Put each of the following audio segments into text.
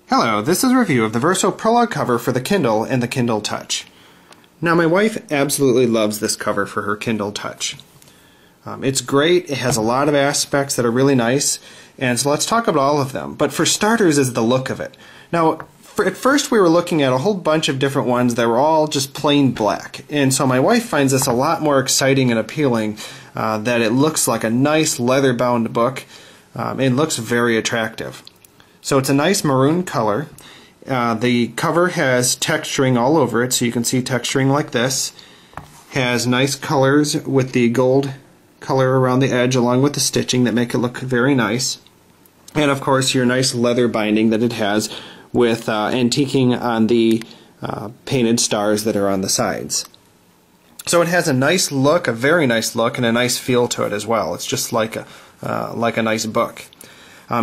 Hello, this is a review of the Verso Prologue cover for the Kindle and the Kindle Touch. Now my wife absolutely loves this cover for her Kindle Touch. It's great, it has a lot of aspects that are really nice, and so let's talk about all of them. But for starters is the look of it. Now, at first we were looking at a whole bunch of different ones that were all just plain black, and so my wife finds this a lot more exciting and appealing, that it looks like a nice leather-bound book, and looks very attractive. So it's a nice maroon color. The cover has texturing all over it, so you can see texturing like this. Has nice colors with the gold color around the edge along with the stitching that make it look very nice. And of course your nice leather binding that it has with antiquing on the painted stars that are on the sides. So it has a nice look, a very nice look, and a nice feel to it as well. It's just like a nice book.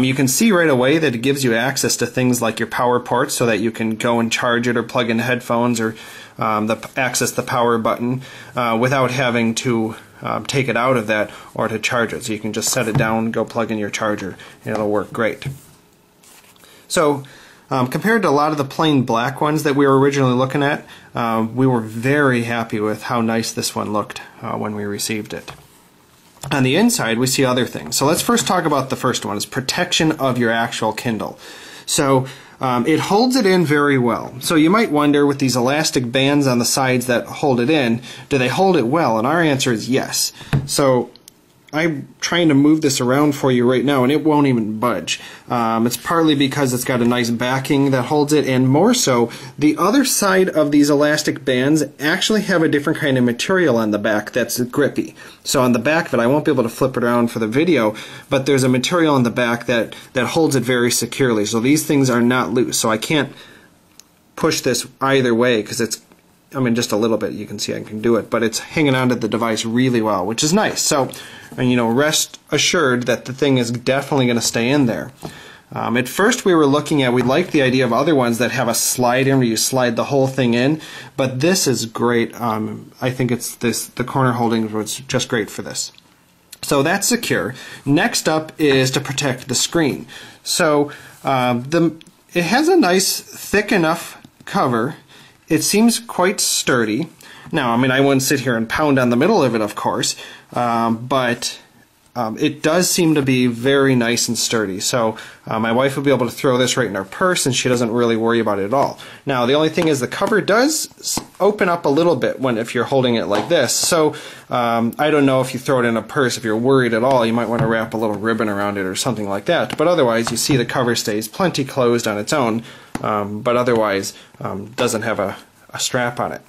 You can see right away that it gives you access to things like your power ports so that you can go and charge it or plug in headphones or access the power button without having to take it out of that or to charge it. So you can just set it down, go plug in your charger, and it'll work great. So compared to a lot of the plain black ones that we were originally looking at, we were very happy with how nice this one looked when we received it. On the inside, we see other things. So let's first talk about the first one, is protection of your actual Kindle. So it holds it in very well. So you might wonder, with these elastic bands on the sides that hold it in, do they hold it well? And our answer is yes. So I'm trying to move this around for you right now, and it won't even budge. It's partly because it's got a nice backing that holds it, and more so, the other side of these elastic bands actually have a different kind of material on the back that's grippy. So on the back of it, I won't be able to flip it around for the video, but there's a material on the back that holds it very securely. So these things are not loose, so I can't push this either way because it's, I mean, just a little bit, you can see I can do it, but it's hanging onto the device really well, which is nice. So, and, you know, rest assured that the thing is definitely going to stay in there. At first we were looking at, we liked the idea of other ones that have a slide in where you slide the whole thing in, but this is great. I think it's the corner holding was just great for this. So that's secure. Next up is to protect the screen. So it has a nice thick enough cover. It seems quite sturdy. Now, I mean, I wouldn't sit here and pound on the middle of it, of course, but it does seem to be very nice and sturdy. So my wife will be able to throw this right in her purse, and she doesn't really worry about it at all. Now, the only thing is the cover does open up a little bit if you're holding it like this. So I don't know if you throw it in a purse, if you're worried at all, you might want to wrap a little ribbon around it or something like that. But otherwise, you see the cover stays plenty closed on its own. But otherwise doesn't have a strap on it.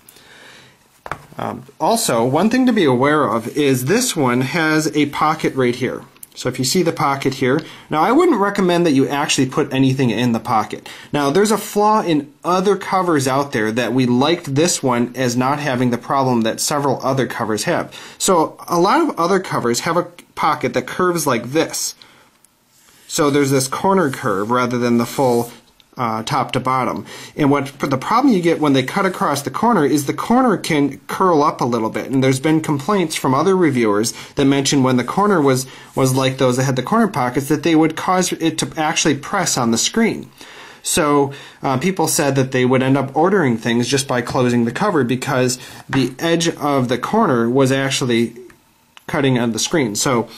Also, one thing to be aware of is this one has a pocket right here. So if you see the pocket here, now I wouldn't recommend that you actually put anything in the pocket. Now there's a flaw in other covers out there that we liked this one as not having the problem that several other covers have. So a lot of other covers have a pocket that curves like this. So there's this corner curve rather than the full top to bottom. And the problem you get when they cut across the corner is the corner can curl up a little bit. And there's been complaints from other reviewers that mentioned when the corner was like those that had the corner pockets that they would cause it to actually press on the screen. So people said that they would end up ordering things just by closing the cover because the edge of the corner was actually cutting on the screen. So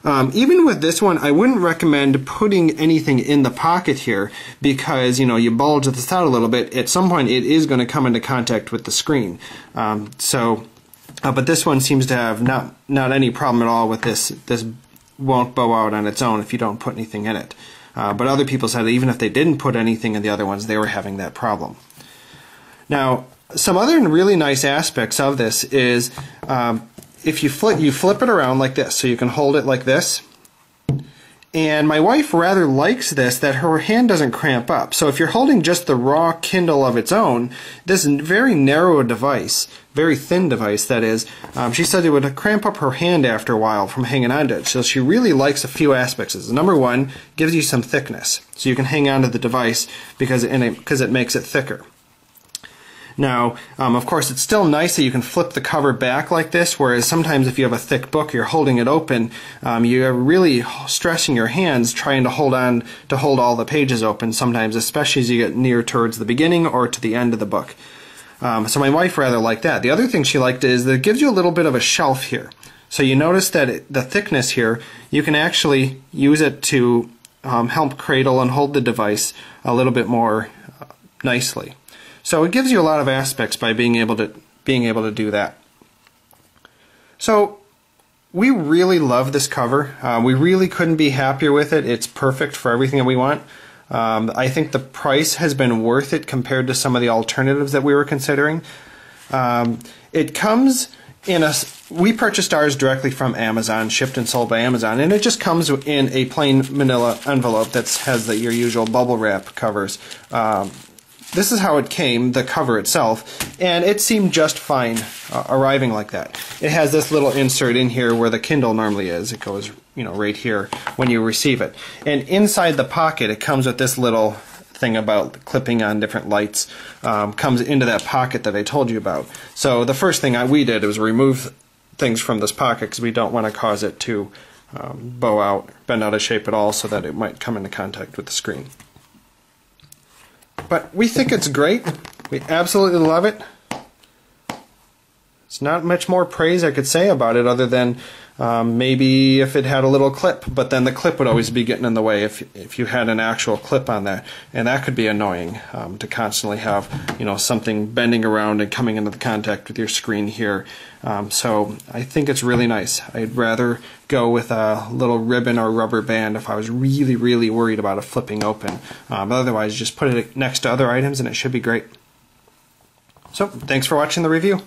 even with this one, I wouldn't recommend putting anything in the pocket here because, you know, you bulge this out a little bit. At some point, it is going to come into contact with the screen. But this one seems to have not any problem at all with this. This won't bow out on its own if you don't put anything in it. But other people said that even if they didn't put anything in the other ones, they were having that problem. Now, some other really nice aspects of this is if you flip it around like this, so you can hold it like this. And my wife rather likes this, that her hand doesn't cramp up. So if you're holding just the raw Kindle of its own, this very narrow device, very thin device that is, she said it would cramp up her hand after a while from hanging onto it. So she really likes a few aspects. Number one, gives you some thickness. So you can hang onto the device because it makes it thicker. Now, of course, it's still nice that you can flip the cover back like this, whereas sometimes if you have a thick book, you're holding it open, you're really stressing your hands trying to hold all the pages open sometimes, especially as you get near towards the beginning or to the end of the book. So my wife rather liked that. The other thing she liked is that it gives you a little bit of a shelf here. So you notice that the thickness here, you can actually use it to help cradle and hold the device a little bit more nicely. So it gives you a lot of aspects by being able to do that. So we really love this cover. We really couldn't be happier with it. It's perfect for everything that we want. I think the price has been worth it compared to some of the alternatives that we were considering. It comes in we purchased ours directly from Amazon, shipped and sold by Amazon, and it just comes in a plain manila envelope that has your usual bubble wrap covers. This is how it came, the cover itself, and it seemed just fine arriving like that. It has this little insert in here where the Kindle normally is. It goes, right here when you receive it. And inside the pocket, it comes with this little thing about clipping on different lights. Comes into that pocket that I told you about. So the first thing we did was remove things from this pocket because we don't want to cause it to bow out, bend out of shape at all, so that it might come into contact with the screen. But we think it's great. We absolutely love it. It's not much more praise I could say about it other than maybe if it had a little clip, but then the clip would always be getting in the way if you had an actual clip on that, and that could be annoying to constantly have something bending around and coming into the contact with your screen here. So I think it's really nice. I'd rather go with a little ribbon or rubber band if I was really, really worried about it flipping open. But otherwise, just put it next to other items and it should be great. So thanks for watching the review.